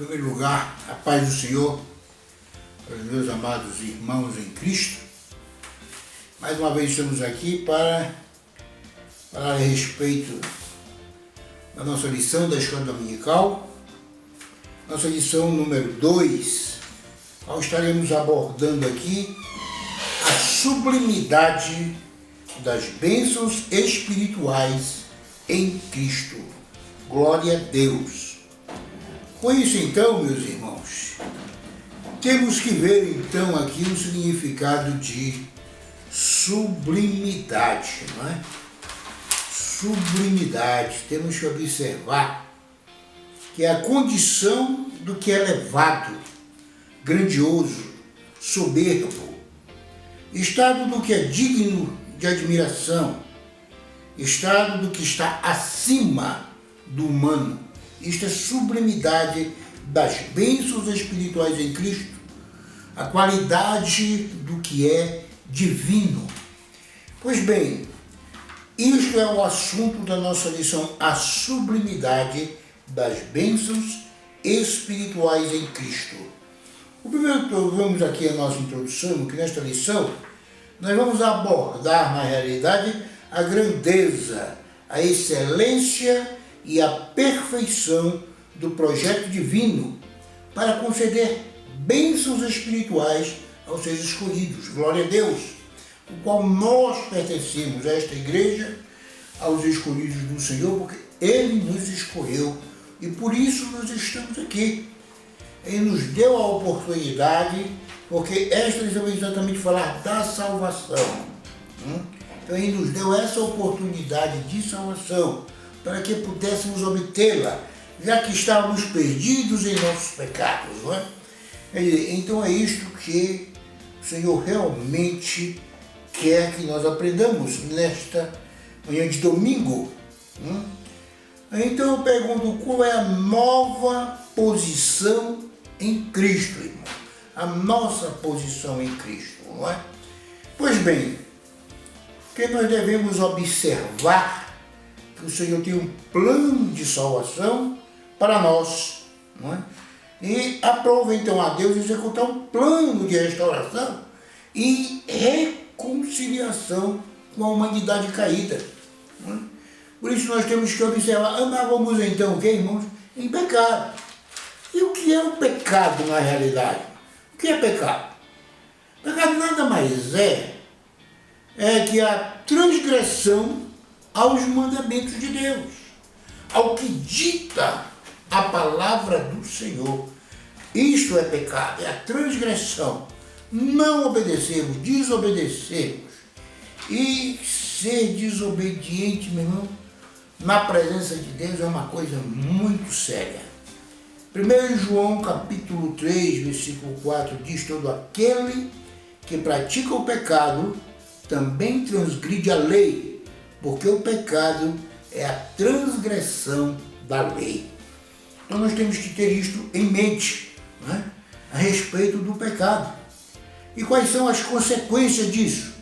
primeiro lugar, a paz do Senhor, para os meus amados irmãos em Cristo. Mais uma vez estamos aqui para falar a respeito da nossa lição da Escola Dominical, nossa lição número 2, onde estaremos abordando aqui a sublimidade das bênçãos espirituais em Cristo. Glória a Deus! Com isso então, meus irmãos, temos que ver então aqui o significado de sublimidade, não é? Sublimidade, temos que observar que é a condição do que é elevado, grandioso, soberbo, estado do que é digno de admiração, estado do que está acima do humano. Isto é sublimidade das bênçãos espirituais em Cristo, a qualidade do que é divino. Pois bem, isto é o assunto da nossa lição, a sublimidade das bênçãos espirituais em Cristo. O primeiro que vamos aqui a nossa introdução, que nesta lição nós vamos abordar na realidade a grandeza, a excelência e a perfeição do projeto divino para conceder bênçãos espirituais aos seus escolhidos. Glória a Deus! O qual nós pertencemos a esta igreja, aos escolhidos do Senhor, porque Ele nos escolheu e por isso nós estamos aqui. Ele nos deu a oportunidade, porque esta lição vai exatamente falar da salvação. Então Ele nos deu essa oportunidade de salvação para que pudéssemos obtê-la, já que estávamos perdidos em nossos pecados, não é? Então é isto que o Senhor realmente quer que nós aprendamos nesta manhã de domingo. Então eu pergunto, qual é a nova posição em Cristo, irmão? A nossa posição em Cristo, não é? Pois bem, que nós devemos observar que o Senhor tem um plano de salvação para nós, não é? E aprova então a Deus executar um plano de restauração e reconciliação com a humanidade caída, não é? Por isso nós temos que observar, andávamos então, o que, irmãos? Em pecado. E o que é o pecado na realidade? O que é pecado? Pecado nada mais é que a transgressão aos mandamentos de Deus, ao que dita a palavra do Senhor. Isto é pecado, é a transgressão. Não obedecermos, desobedecermos e ser desobediente, meu irmão, na presença de Deus é uma coisa muito séria. 1 João capítulo 3, versículo 4 diz: todo aquele que pratica o pecado também transgride a lei, porque o pecado é a transgressão da lei. Então nós temos que ter isto em mente, né, a respeito do pecado. E quais são as consequências disso?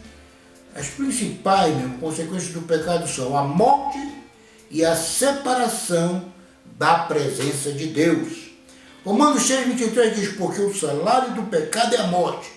As principais consequências do pecado são a morte e a separação da presença de Deus. Romanos 6,23 diz: porque o salário do pecado é a morte,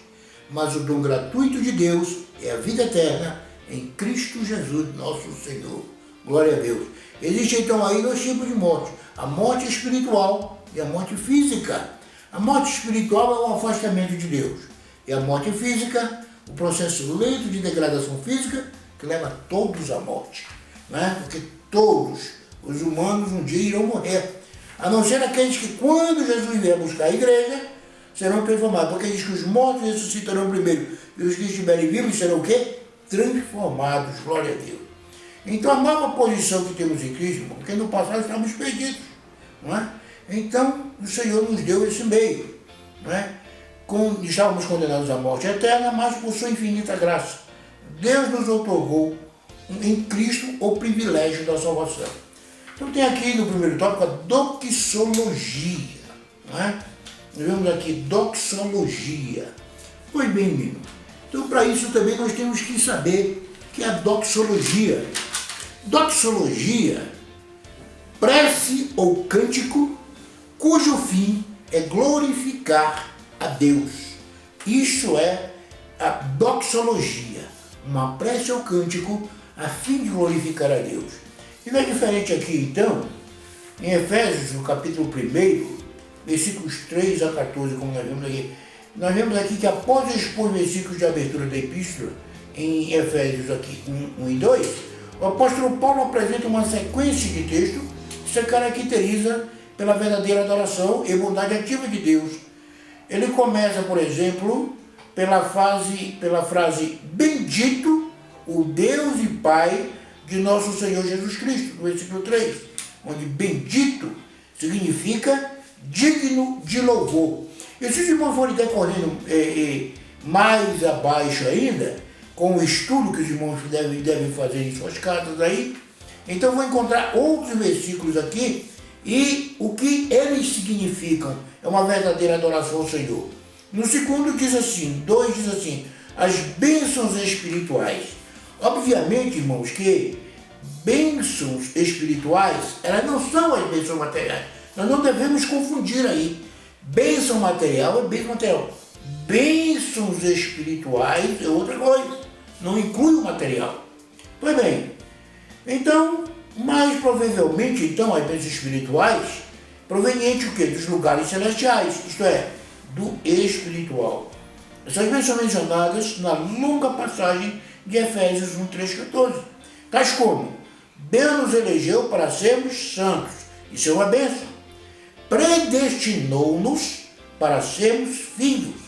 mas o dom gratuito de Deus é a vida eterna em Cristo Jesus, nosso Senhor. Glória a Deus. Existe então aí dois tipos de morte: a morte espiritual e a morte física. A morte espiritual é o afastamento de Deus, e a morte física, o processo lento de degradação física que leva todos à morte, né? Porque todos os humanos um dia irão morrer, a não ser aqueles que, quando Jesus vier buscar a igreja, serão transformados, porque diz que os mortos ressuscitarão primeiro e os que estiverem vivos serão o quê? Transformados. Glória a Deus. Então a nova posição que temos em Cristo, porque no passado estávamos perdidos, não é? Então o Senhor nos deu esse meio, não é? Estávamos condenados à morte eterna, mas por sua infinita graça Deus nos otorgou em Cristo o privilégio da salvação. Então tem aqui no primeiro tópico a doxologia, não é? Nós vemos aqui doxologia. Pois bem, menino, então para isso também nós temos que saber que a doxologia. Doxologia, prece ou cântico, cujo fim é glorificar a Deus. Isso é a doxologia, uma prece ou cântico a fim de glorificar a Deus. E não é diferente aqui, então, em Efésios, no capítulo 1, versículos 3 a 14, como nós vemos aqui que após expor versículos de abertura da epístola, em Efésios aqui 1 e 2, o apóstolo Paulo apresenta uma sequência de textos que se caracteriza pela verdadeira adoração e bondade ativa de Deus. Ele começa, por exemplo, pela frase bendito o Deus e Pai de nosso Senhor Jesus Cristo, no versículo 3, onde bendito significa digno de louvor. E se os irmãos forem decorrendo mais abaixo ainda, com o estudo que os irmãos devem fazer em suas casas aí, então vão encontrar outros versículos aqui e o que eles significam é uma verdadeira adoração ao Senhor. No segundo diz assim, 2 diz assim, as bênçãos espirituais. Obviamente, irmãos, que bênçãos espirituais, elas não são as bênçãos materiais. Nós não devemos confundir aí. Bênção material é bênção material. Bênçãos espirituais é outra coisa. Não inclui o material. Pois bem, então, mais provavelmente, então, as bênçãos espirituais, proveniente o quê? Dos lugares celestiais, isto é, do espiritual. Essas bênçãos são mencionadas na longa passagem de Efésios 1, 3, 14. Tais como, Deus nos elegeu para sermos santos, isso é uma bênção. Predestinou-nos para sermos filhos,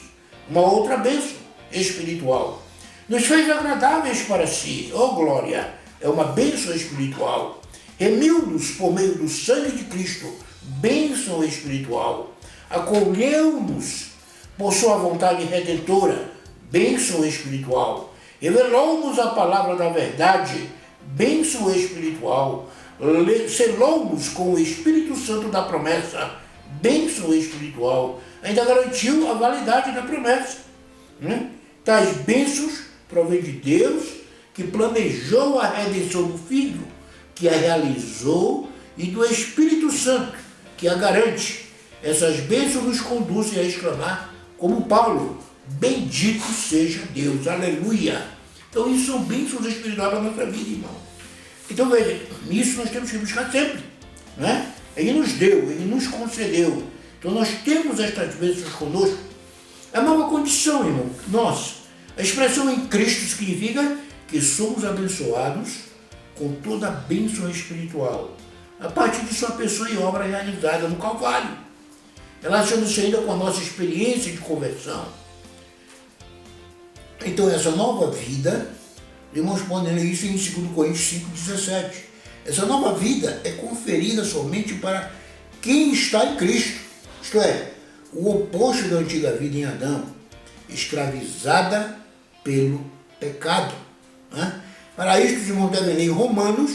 uma outra bênção espiritual. Nos fez agradáveis para si, oh glória, é uma bênção espiritual. Remiu-nos por meio do sangue de Cristo, bênção espiritual. Acolheu-nos por sua vontade redentora, bênção espiritual. Revelou-nos a palavra da verdade, bênção espiritual. Selou-nos com o Espírito Santo da promessa, bênção espiritual. Ainda garantiu a validade da promessa. Tais bênçãos provém de Deus, que planejou a redenção do Filho, que a realizou, e do Espírito Santo, que a garante. Essas bênçãos nos conduzem a exclamar, como Paulo, bendito seja Deus, aleluia. Então isso são bênçãos espirituais para a nossa vida, irmão. Então veja, nisso nós temos que buscar sempre, né? Ele nos deu, Ele nos concedeu. Então nós temos estas bênçãos conosco. É uma nova condição, irmão, nossa. A expressão em Cristo significa que somos abençoados com toda a bênção espiritual, a partir de sua pessoa e obra realizada no Calvário, relacionando-se ainda com a nossa experiência de conversão. Então essa nova vida, irmãos podem ler isso em 2 Coríntios 5,17. Essa nova vida é conferida somente para quem está em Cristo, isto é, o oposto da antiga vida em Adão, escravizada pelo pecado. Para isso, os irmãos devem ler Romanos,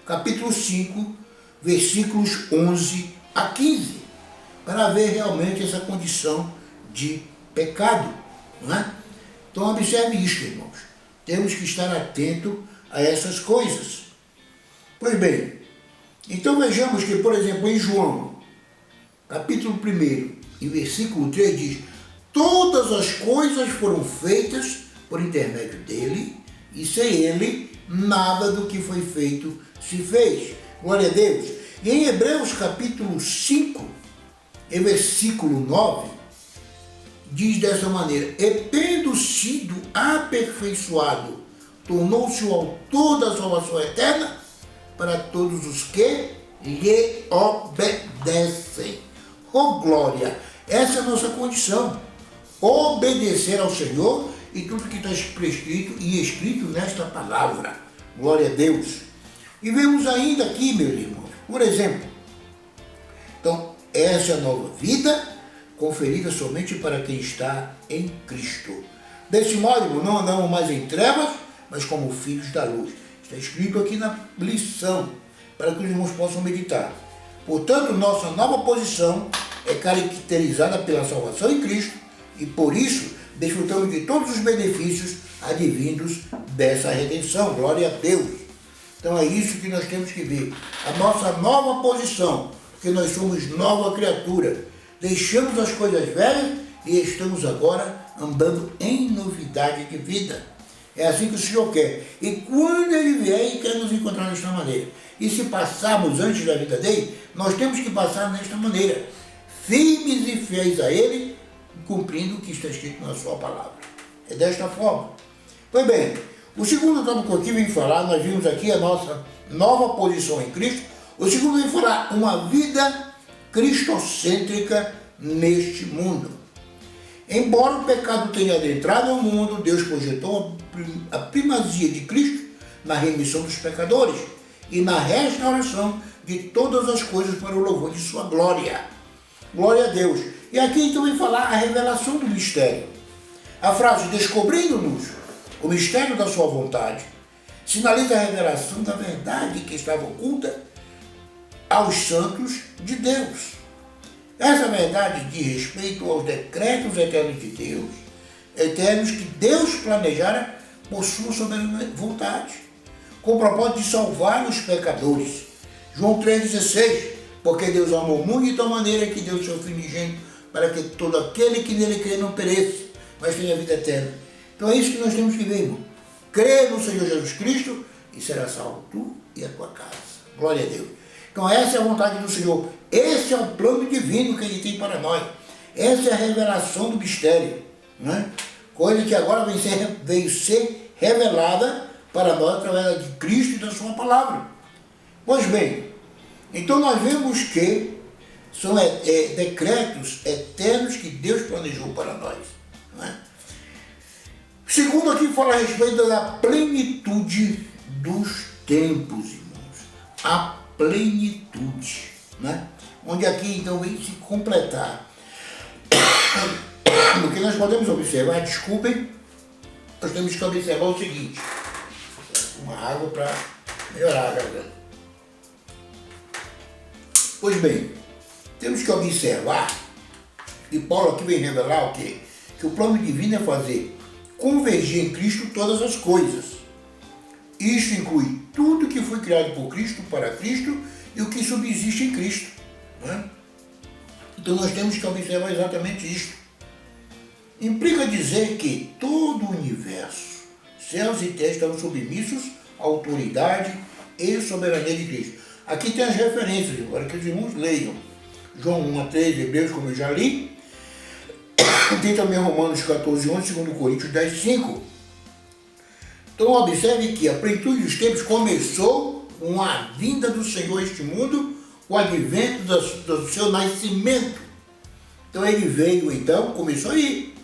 capítulo 5, versículos 11 a 15, para ver realmente essa condição de pecado. Então, observe isso, irmãos. Temos que estar atentos a essas coisas. Pois bem, então vejamos que, por exemplo, em João, capítulo 1, e versículo 3 diz, todas as coisas foram feitas por intermédio dele, e sem ele, nada do que foi feito se fez. Glória a Deus. E em Hebreus capítulo 5, em versículo 9, diz dessa maneira, e tendo sido aperfeiçoado, tornou-se o autor da salvação eterna para todos os que lhe obedecem. Oh glória! Essa é a nossa condição. Obedecer ao Senhor e tudo que está prescrito e escrito nesta palavra. Glória a Deus. E vemos ainda aqui, meus irmãos, por exemplo, então, essa é a nova vida conferida somente para quem está em Cristo. Desse modo, irmão, não andamos mais em trevas, mas como filhos da luz. Está escrito aqui na lição, para que os irmãos possam meditar. Portanto, nossa nova posição é caracterizada pela salvação em Cristo e, por isso, desfrutamos de todos os benefícios advindos dessa redenção. Glória a Deus. Então é isso que nós temos que ver. A nossa nova posição, porque nós somos nova criatura. deixamos as coisas velhas e estamos agora andando em novidade de vida. É assim que o Senhor quer. E quando Ele vier, Ele quer nos encontrar desta maneira. E se passarmos antes da vida dele, nós temos que passar desta maneira, firmes e fiéis a Ele, cumprindo o que está escrito na sua palavra. É desta forma. Pois bem, o segundo tópico aqui vem falar, nós vimos aqui a nossa nova posição em Cristo. O segundo vem falar uma vida cristocêntrica neste mundo. Embora o pecado tenha adentrado ao mundo, Deus projetou a primazia de Cristo na remissão dos pecadores e na restauração de todas as coisas para o louvor de sua glória. Glória a Deus. E aqui então vem falar a revelação do mistério. A frase descobrindo-nos o mistério da sua vontade sinaliza a revelação da verdade que estava oculta aos santos de Deus. Essa verdade diz respeito aos decretos eternos de Deus, eternos que Deus planejara por sua soberana vontade, com o propósito de salvar os pecadores. João 3,16, porque Deus amou muito de tal maneira que deu o seu Filho unigênito para que todo aquele que nele crê não pereça, mas tenha vida eterna. Então é isso que nós temos que ver, irmão. Crê no Senhor Jesus Cristo e será salvo tu e a tua casa. Glória a Deus. Então essa é a vontade do Senhor. Esse é o plano divino que Ele tem para nós. Essa é a revelação do mistério, né? Coisa que agora veio ser revelada para nós através de Cristo e da sua palavra. Pois bem, então nós vemos que são decretos eternos que Deus planejou para nós, né? Segundo aqui fala a respeito da plenitude dos tempos, irmãos. A plenitude, né? Onde aqui então vem se completar. O que nós podemos observar, desculpem, nós temos que observar o seguinte. Uma água para melhorar a garganta. Pois bem, temos que observar, e Paulo aqui vem revelar o quê? Que o plano divino é fazer convergir em Cristo todas as coisas. Isto inclui tudo que foi criado por Cristo, para Cristo, e o que subsiste em Cristo, né? Então nós temos que observar exatamente isto. Implica dizer que todo o universo, céus e terra, estão submissos à autoridade e soberania de Cristo. Aqui tem as referências, agora que os irmãos leiam. João 1:3, Hebreus, como eu já li. Tem também Romanos 14:11, 2 Coríntios 10:5. Então observe que a plenitude dos tempos começou com a vinda do Senhor a este mundo, o advento do seu nascimento. Então ele veio, então, começou aí,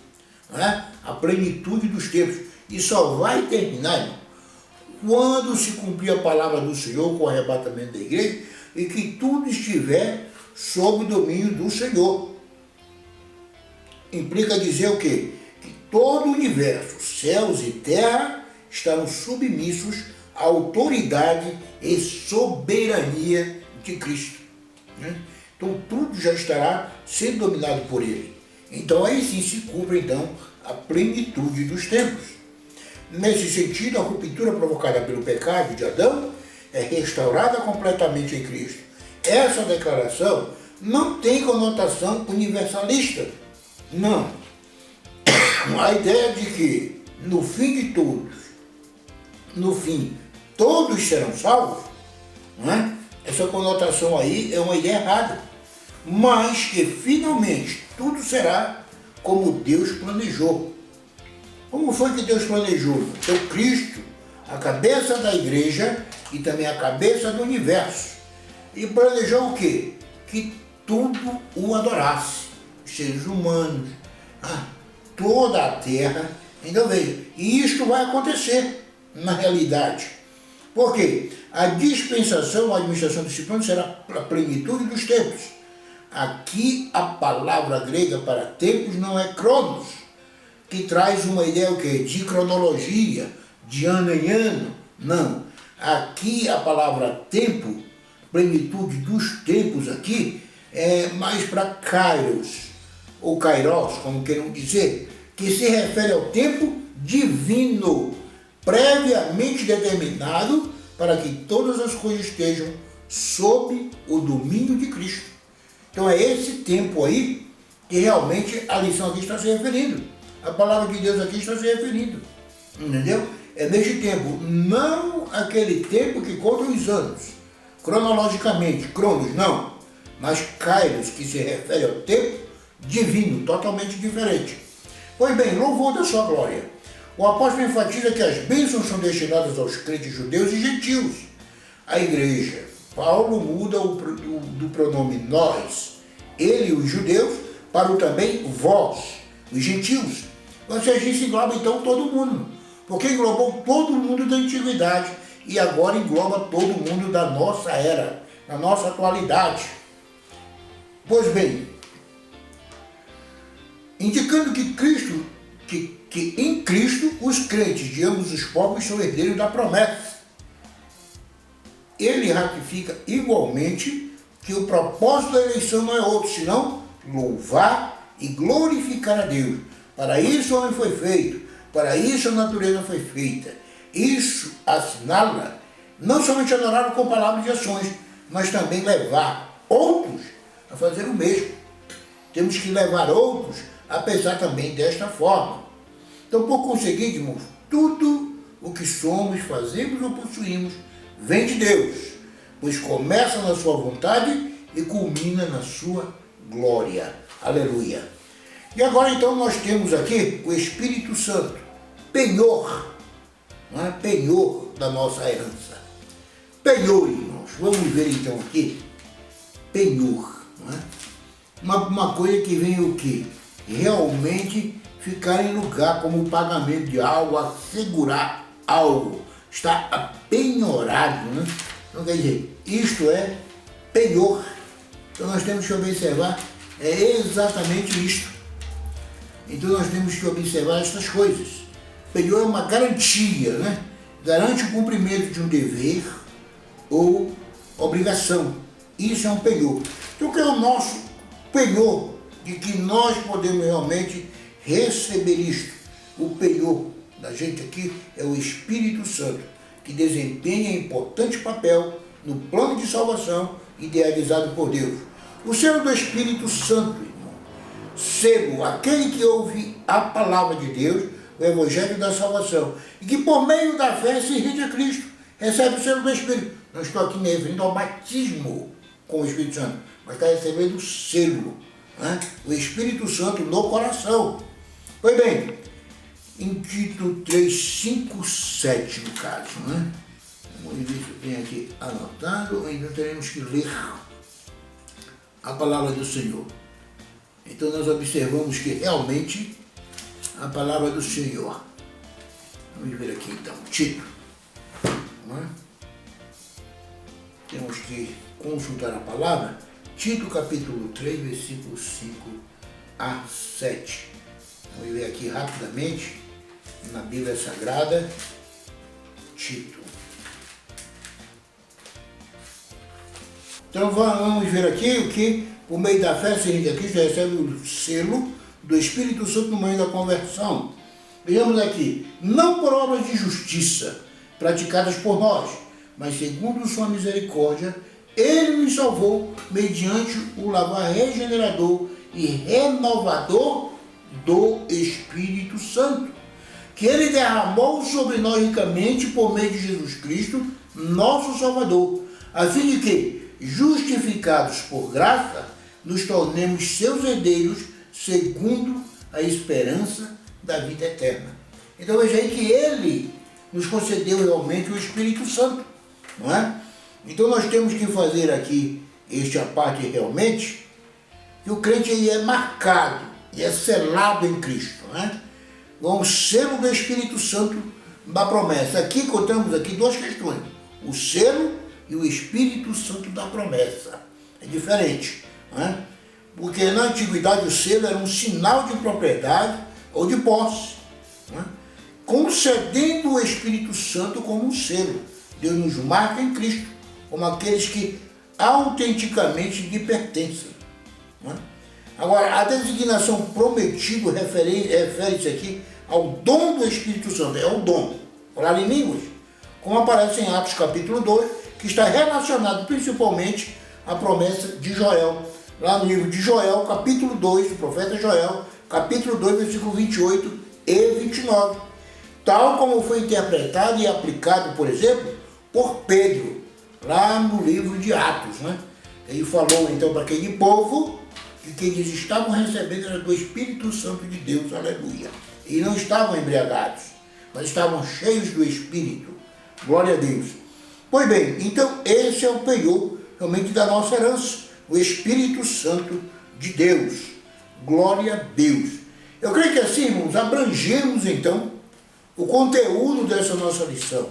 né? A plenitude dos tempos. E só vai terminar, irmão, quando se cumprir a palavra do Senhor com o arrebatamento da igreja e que tudo estiver sob o domínio do Senhor. Implica dizer o quê? Que todo o universo, céus e terra, estarão submissos à autoridade e soberania de Cristo, né? Então tudo já estará sendo dominado por Ele. Então aí sim se cumpre então a plenitude dos tempos. Nesse sentido, a ruptura provocada pelo pecado de Adão é restaurada completamente em Cristo. Essa declaração não tem conotação universalista. Não. A ideia de que no fim todos serão salvos, né? Essa conotação aí é uma ideia errada. Mas que finalmente tudo será como Deus planejou. Como foi que Deus planejou? Então Cristo, a cabeça da igreja e também a cabeça do universo. E planejou o quê? Que tudo o adorasse. Os seres humanos, toda a terra. Então veja, e isto vai acontecer na realidade. Por quê? A dispensação, a administração desse plano será a plenitude dos tempos. Aqui a palavra grega para tempos não é cronos, que traz uma ideia o quê? De cronologia, de ano em ano. Não. Aqui a palavra tempo, plenitude dos tempos aqui, é mais para kairos, ou kairos, como queiram dizer, que se refere ao tempo divino, previamente determinado para que todas as coisas estejam sob o domínio de Cristo. Então é esse tempo aí que realmente a lição aqui está se referindo. A palavra de Deus aqui está se referindo. Entendeu? É neste tempo, não aquele tempo que conta os anos, cronologicamente, cronos, não, mas kairos, que se refere ao tempo divino, totalmente diferente. Pois bem, louvor da sua glória. O apóstolo enfatiza que as bênçãos são destinadas aos crentes judeus e gentios. A igreja, Paulo muda do pronome nós, ele, os judeus, para o também vós, os gentios. Ou seja, isso engloba então todo mundo. Porque englobou todo mundo da antiguidade e agora engloba todo mundo da nossa era, da nossa atualidade. Pois bem, indicando que em Cristo os crentes de ambos os povos são herdeiros da promessa. Ele ratifica igualmente que o propósito da eleição não é outro, senão louvar e glorificar a Deus. Para isso o homem foi feito. Para isso a natureza foi feita. Isso assinala não somente adorar com palavras e ações, mas também levar outros a fazer o mesmo. Temos que levar outros a pensar também desta forma. Então, por conseguinte, irmãos, tudo o que somos, fazemos ou possuímos vem de Deus, pois começa na sua vontade e culmina na sua glória. Aleluia. E agora então nós temos aqui o Espírito Santo, penhor, não é? Penhor da nossa herança. Penhor, irmãos, vamos ver então aqui, penhor, não é? Uma coisa que vem o quê? Realmente ficar em lugar como pagamento de algo, assegurar algo, está apenhorado, né? Então quer dizer, isto é penhor. Então nós temos que observar, é exatamente isto. Então nós temos que observar estas coisas. Penhor é uma garantia, né? Garante o cumprimento de um dever ou obrigação. Isso é um penhor. Então o que é o nosso penhor? De que nós podemos realmente receber isto. O penhor da gente aqui é o Espírito Santo, que desempenha importante papel no plano de salvação idealizado por Deus. O selo do Espírito Santo, irmão, selo, aquele que ouve a palavra de Deus, o Evangelho da salvação, e que por meio da fé se rende a Cristo, recebe o selo do Espírito. Não estou aqui me referindo ao batismo com o Espírito Santo, mas está recebendo o selo, né? O Espírito Santo no coração. Pois bem, em Tito 3, 5, 7 no caso, né? Vamos ver se tem aqui anotado, ainda teremos que ler a palavra do Senhor. Então nós observamos que realmente a palavra do Senhor. Vamos ver aqui então, Tito. Não é? Temos que consultar a palavra. Tito capítulo 3, versículos 5 a 7. Vamos ver aqui rapidamente na Bíblia Sagrada. Tito. Então vamos ver aqui o que, por meio da fé, se rende a Cristo, recebe o selo do Espírito Santo no meio da conversão. Vejamos aqui, não por obras de justiça praticadas por nós, mas segundo sua misericórdia, ele nos salvou mediante o lavar regenerador e renovador do Espírito Santo, que ele derramou sobre nós ricamente por meio de Jesus Cristo, nosso Salvador, a fim de que, justificados por graça, nos tornemos seus herdeiros segundo a esperança da vida eterna. Então veja aí que ele nos concedeu realmente o Espírito Santo, não é? Então nós temos que fazer aqui esta parte realmente, que o crente aí é marcado e é selado em Cristo, não é? Com o selo do Espírito Santo da promessa. Aqui contamos aqui duas questões, o selo e o Espírito Santo da promessa. É diferente, não é? Porque na antiguidade o selo era um sinal de propriedade ou de posse, não é? Concedendo o Espírito Santo como um selo. Deus nos marca em Cristo como aqueles que autenticamente lhe pertencem, não é? Agora, a designação prometido refere-se aqui ao dom do Espírito Santo, é o dom, falar em línguas, como aparece em Atos capítulo 2, que está relacionado principalmente à promessa de Joel, lá no livro de Joel, capítulo 2, do profeta Joel, capítulo 2, versículo 28 e 29. Tal como foi interpretado e aplicado, por exemplo, por Pedro, lá no livro de Atos, né? Ele falou então para aquele povo que eles estavam recebendo do Espírito Santo de Deus, aleluia. E não estavam embriagados, mas estavam cheios do Espírito. Glória a Deus. Pois bem, então esse é o penhor realmente da nossa herança, o Espírito Santo de Deus. Glória a Deus. Eu creio que assim, irmãos, abrangemos então o conteúdo dessa nossa lição.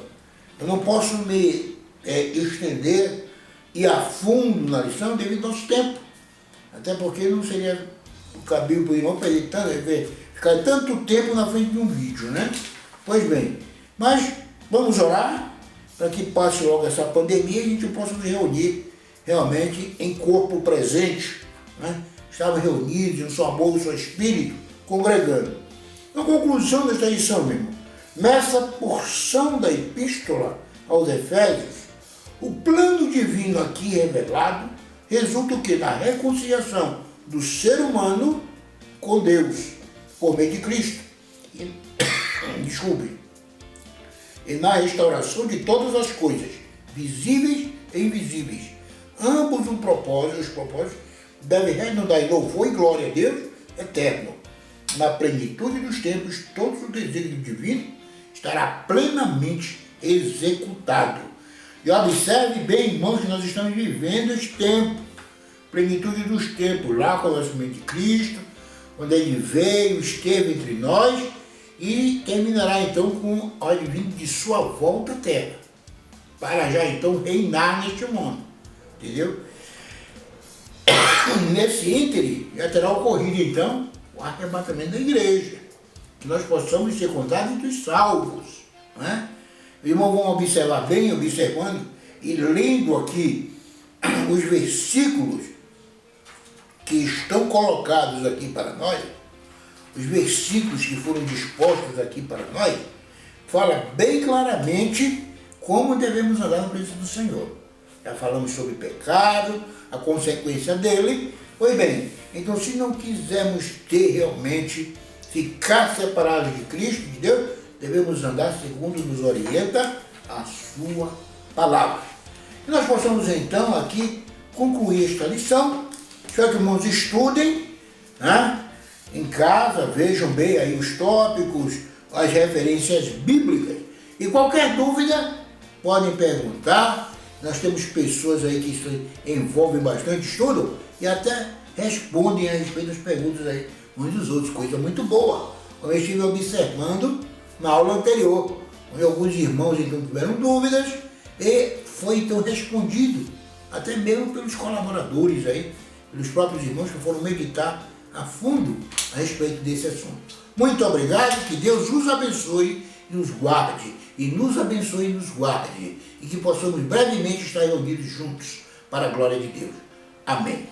Eu não posso me estender e a fundo na lição devido ao nosso tempo. Até porque não seria cabível para o irmão ficar tanto tempo na frente de um vídeo, né? Pois bem, mas vamos orar para que passe logo essa pandemia e a gente possa nos reunir realmente em corpo presente, né? Estamos reunidos no seu amor, no seu espírito, congregando. Na conclusão desta lição, meu irmão, nessa porção da epístola aos Efésios, o plano divino aqui revelado resulta o que? Na reconciliação do ser humano com Deus, por meio de Cristo. E na restauração de todas as coisas, visíveis e invisíveis. Ambos os propósitos devem redundar em louvor e glória a Deus eterno. Na plenitude dos tempos, todos os desígnios divinos estará plenamente executado. E observe bem, irmãos, que nós estamos vivendo esse tempo, plenitude dos tempos, lá com o nascimento de Cristo, quando ele veio, esteve entre nós e terminará então com o advento de sua volta à terra, para já então reinar neste mundo, entendeu? Nesse ínterim já terá ocorrido então o arrebatamento da igreja, que nós possamos ser contados entre os salvos, né? Os irmãos vão observar bem, observando e lendo aqui os versículos que estão colocados aqui para nós, os versículos que foram dispostos aqui para nós, fala bem claramente como devemos andar na presença do Senhor. Já falamos sobre pecado, a consequência dele. Pois bem, então se não quisermos ter realmente, ficar separados de Cristo, de Deus, devemos andar segundo nos orienta a sua palavra. E nós possamos então aqui concluir esta lição. Espero que os irmãos estudem, né? Em casa, vejam bem aí os tópicos, as referências bíblicas. E qualquer dúvida, podem perguntar. Nós temos pessoas aí que se envolvem bastante, estudam e até respondem a respeito das perguntas aí uns dos outros. Coisa muito boa. Como eu estive observando na aula anterior, onde alguns irmãos então tiveram dúvidas e foi então respondido, até mesmo pelos colaboradores aí, pelos próprios irmãos que foram meditar a fundo a respeito desse assunto. Muito obrigado, que Deus os abençoe e nos guarde, e nos abençoe e nos guarde, e que possamos brevemente estar reunidos juntos para a glória de Deus. Amém.